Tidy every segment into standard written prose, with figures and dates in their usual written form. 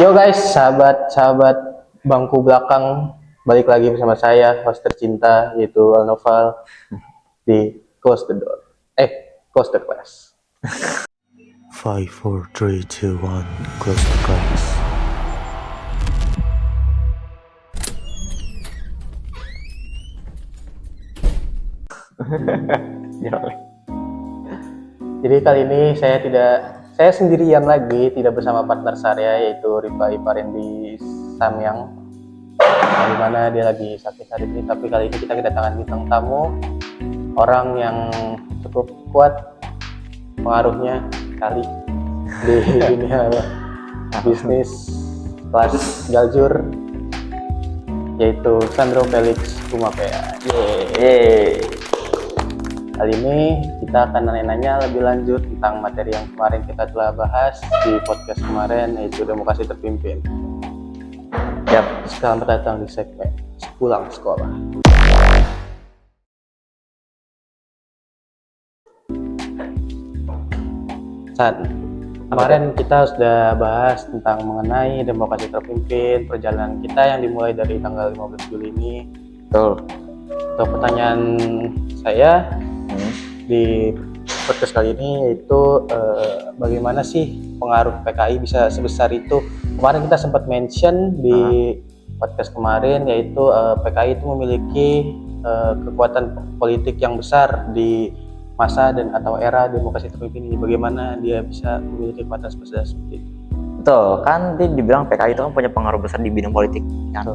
Yo guys, sahabat-sahabat bangku belakang, balik lagi bersama saya, host tercinta yaitu Alnoval di Close the Door. Close the Class. 5, 4, 3, 2, 1, close the class. Jadi kali ini saya sendirian lagi, tidak bersama partner saya yaitu Rifa Iparendi Samyang. Di mana dia lagi sakit hari ini, tapi kali ini kita kedatangan bintang tamu, orang yang cukup kuat pengaruhnya kali di dunia bisnis kelas galjur, yaitu Sandro Felix Humapea. Yeay. Kali ini kita akan nanya-nanya lebih lanjut tentang materi yang kemarin kita telah bahas di podcast kemarin, yaitu demokrasi terpimpin. Yap, selamat datang di segmen Pulang Sekolah. Kemarin kita sudah bahas tentang mengenai demokrasi terpimpin, perjalanan kita yang dimulai dari tanggal 15 Juli ini. Betul. Untuk pertanyaan saya di podcast kali ini yaitu bagaimana sih pengaruh PKI bisa sebesar itu? Kemarin kita sempat mention di podcast kemarin, yaitu PKI itu memiliki kekuatan politik yang besar di masa dan atau era demokrasi terpimpin ini. Bagaimana dia bisa memiliki kekuatan sebesar seperti itu? Betul, kan dia dibilang PKI itu kan punya pengaruh besar di bidang politik kan.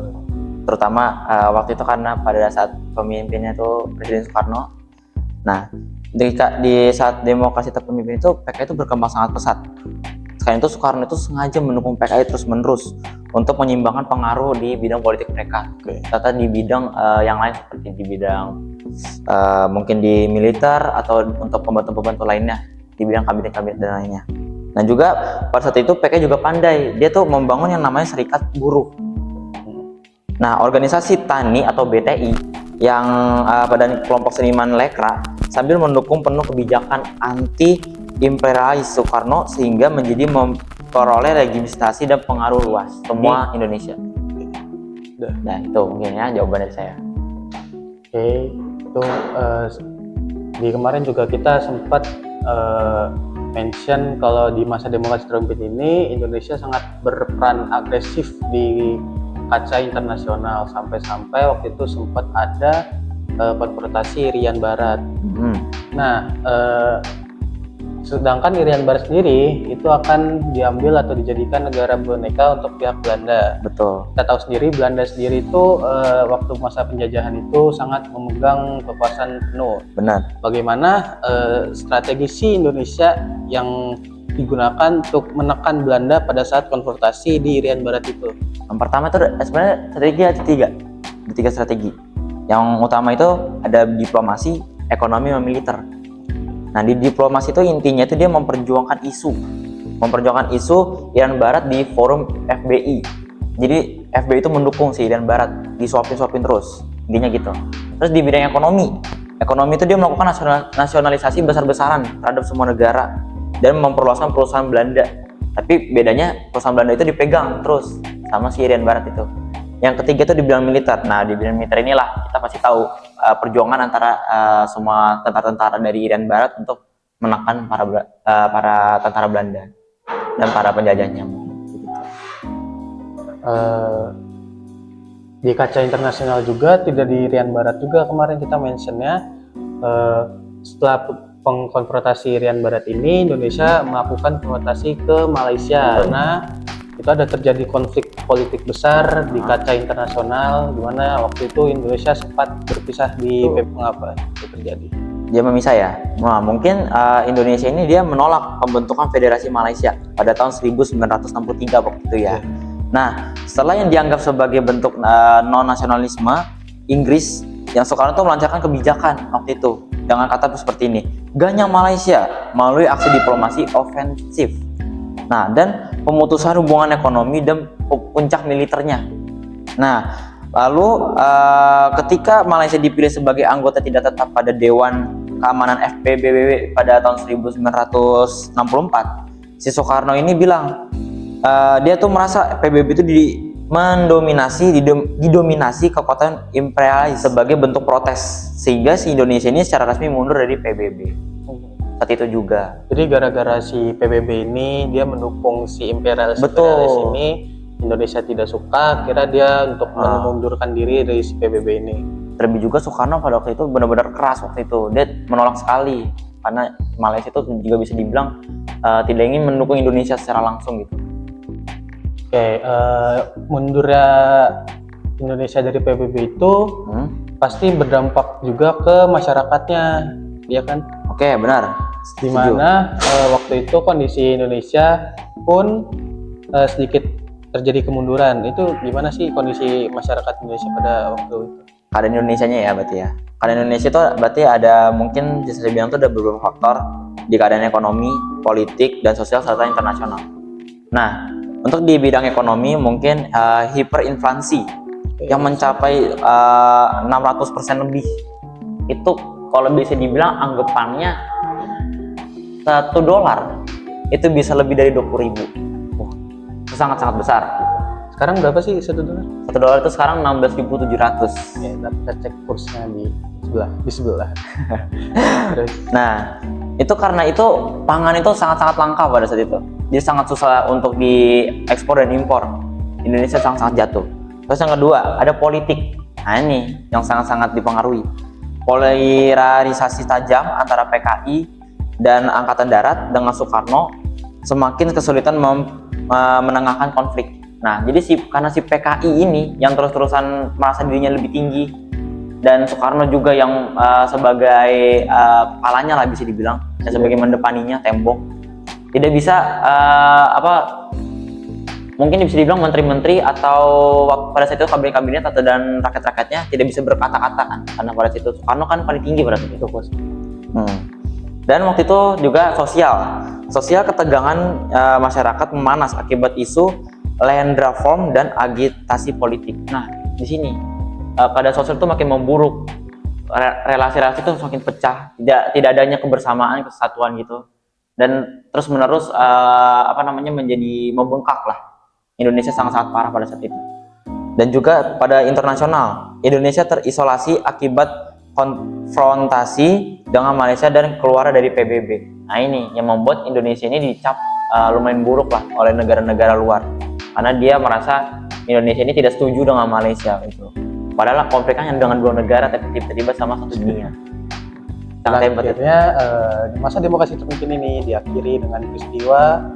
Terutama waktu itu karena pada saat pemimpinnya itu Presiden Soekarno. Nah, di saat demokrasi terpimpin itu PKI itu berkembang sangat pesat. Selain itu Soekarno itu sengaja mendukung PKI terus-menerus untuk menyeimbangkan pengaruh di bidang politik mereka. Serta di bidang yang lain seperti di bidang mungkin di militer atau untuk pembantu-pembantu lainnya di bidang kabinet-kabinet dan lainnya. Nah juga pada saat itu PKI juga pandai, dia tuh membangun yang namanya Serikat Buruh. Nah organisasi tani atau BTI yang pada kelompok seniman Lekra sambil mendukung penuh kebijakan anti imperialis Soekarno sehingga menjadi memperoleh legitimasi dan pengaruh luas semua Indonesia. Nah itu mungkin ya jawaban dari saya. Oke, itu di kemarin juga kita sempat mention kalau di masa demokrasi terpimpin ini Indonesia sangat berperan agresif di kaca internasional, sampai-sampai waktu itu sempat ada konfrontasi Irian Barat. Nah, sedangkan Irian Barat sendiri itu akan diambil atau dijadikan negara boneka untuk pihak Belanda. Betul. Kita tahu sendiri Belanda sendiri itu waktu masa penjajahan itu sangat memegang kekuasaan penuh. Benar. Bagaimana strategi si Indonesia yang digunakan untuk menekan Belanda pada saat konfrontasi di Irian Barat itu? Yang pertama itu sebenarnya strategi ada tiga strategi. Yang utama itu ada diplomasi, ekonomi, dan militer. Nah di diplomasi itu intinya itu dia memperjuangkan isu Irian Barat di forum FBI. Jadi FBI itu mendukung si Irian Barat, disuapin terus, intinya gitu. Terus di bidang ekonomi itu dia melakukan nasionalisasi besar-besaran terhadap semua negara dan memperluaskan perusahaan Belanda. Tapi bedanya perusahaan Belanda itu dipegang terus sama si Irian Barat itu. Yang ketiga itu di bidang militer. Nah di bidang militer inilah kita pasti tahu perjuangan antara semua tentara-tentara dari Irian Barat untuk menekan para tentara Belanda dan para penjajahnya. Di kaca internasional juga, tidak di Irian Barat juga kemarin kita mentionnya, setelah pengkonfrontasi Irian Barat ini Indonesia melakukan konfrontasi ke Malaysia. Karena itu ada terjadi konflik politik besar di kaca internasional, di mana waktu itu Indonesia sempat berpisah di mengapa itu terjadi? Dia memisah ya. Nah, mungkin Indonesia ini dia menolak pembentukan Federasi Malaysia pada tahun 1963 waktu itu ya. Nah, setelah yang dianggap sebagai bentuk non-nasionalisme, Inggris yang Soekarno itu melancarkan kebijakan waktu itu dengan kata seperti ini, ganyang Malaysia melalui aksi diplomasi ofensif. Nah, dan pemutusan hubungan ekonomi dan puncak militernya. Nah, lalu ketika Malaysia dipilih sebagai anggota tidak tetap pada Dewan Keamanan PBB pada tahun 1964, si Soekarno ini bilang dia tuh merasa PBB itu didominasi kekuatan imperialis sebagai bentuk protes, sehingga si Indonesia ini secara resmi mundur dari PBB saat itu juga. Jadi gara-gara si PBB ini dia mendukung si imperialis Betul. ini, Indonesia tidak suka, kira dia untuk mengundurkan diri dari si PBB ini. Terlebih juga Soekarno pada waktu itu benar-benar keras waktu itu, dia menolak sekali karena Malaysia itu juga bisa dibilang tidak ingin mendukung Indonesia secara langsung gitu. Oke, mundurnya Indonesia dari PBB itu pasti berdampak juga ke masyarakatnya, ya kan? Oke, benar. Di mana waktu itu kondisi Indonesia pun sedikit terjadi kemunduran. Itu gimana sih kondisi masyarakat Indonesia pada waktu itu? Keadaan Indonesianya ya berarti ya. Keadaan Indonesia itu berarti ada mungkin bisa dibilang itu ada beberapa faktor di keadaan ekonomi, politik, dan sosial serta internasional. Nah, untuk di bidang ekonomi mungkin hiperinflasi yang mencapai 600% lebih. Itu kalau bisa dibilang anggapannya $1 itu bisa lebih dari 20.000. Itu sangat-sangat besar. Sekarang berapa sih $1? $1 itu sekarang 16.700. Ya, kita cek kursnya di sebelah. Terus, Nah, itu karena itu pangan itu sangat-sangat langka pada saat itu. Jadi sangat susah untuk diekspor dan impor. Indonesia sangat-sangat jatuh. Terus yang kedua, ada politik. Nah, ini yang sangat-sangat dipengaruhi. Polarisasi tajam antara PKI dan Angkatan Darat dengan Soekarno semakin kesulitan menengahkan konflik. Nah, jadi karena si PKI ini yang terus-terusan merasa dirinya lebih tinggi, dan Soekarno juga yang sebagai kepalanya lah bisa dibilang, dan sebagai mendepaninya tembok, tidak bisa mungkin bisa dibilang menteri-menteri atau pada saat itu kabinet atau dan rakyat-rakyatnya tidak bisa berkata-kata kan, karena pada saat itu Soekarno kan paling tinggi pada saat itu. Dan waktu itu juga sosial ketegangan masyarakat memanas akibat isu land reform dan agitasi politik. Nah, di sini keadaan sosial itu makin memburuk, relasi-relasi itu semakin pecah, tidak adanya kebersamaan, kesatuan gitu, dan terus menerus menjadi membengkak lah. Indonesia sangat-sangat parah pada saat itu. Dan juga pada internasional, Indonesia terisolasi akibat konfrontasi dengan Malaysia dan keluar dari PBB. Nah, ini yang membuat Indonesia ini dicap lumayan buruk lah oleh negara-negara luar, karena dia merasa Indonesia ini tidak setuju dengan Malaysia gitu. Padahal konfliknya dengan dua negara, tapi tiba-tiba sama satu dunia. akhirnya masa demokrasi terpimpin ini diakhiri dengan peristiwa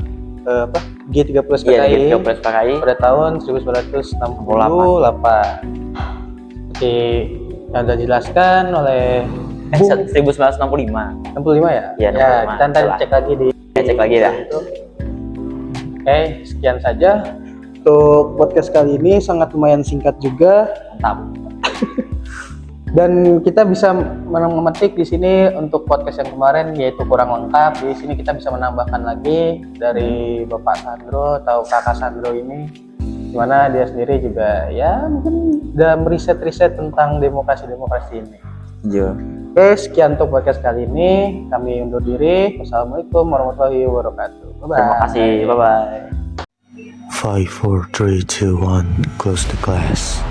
G30 PKI, pada tahun 1968. Seperti yang sudah dijelaskan oleh 1965 ya? Iya, Ya, kita nanti cek lagi cek lagi dah. Oke, sekian saja untuk podcast kali ini, sangat lumayan singkat juga. Mantap. Dan kita bisa memetik di sini untuk podcast yang kemarin yaitu kurang lengkap. Di sini kita bisa menambahkan lagi dari Bapak Sandro atau Kakak Sandro ini, dimana dia sendiri juga ya mungkin udah meriset-riset tentang demokrasi ini. Iya. Oke, sekian untuk podcast kali ini. Kami undur diri. Wassalamualaikum warahmatullahi wabarakatuh. Bye-bye. Terima kasih. Bye bye. 5, 4, 3, 2, 1. Close the class.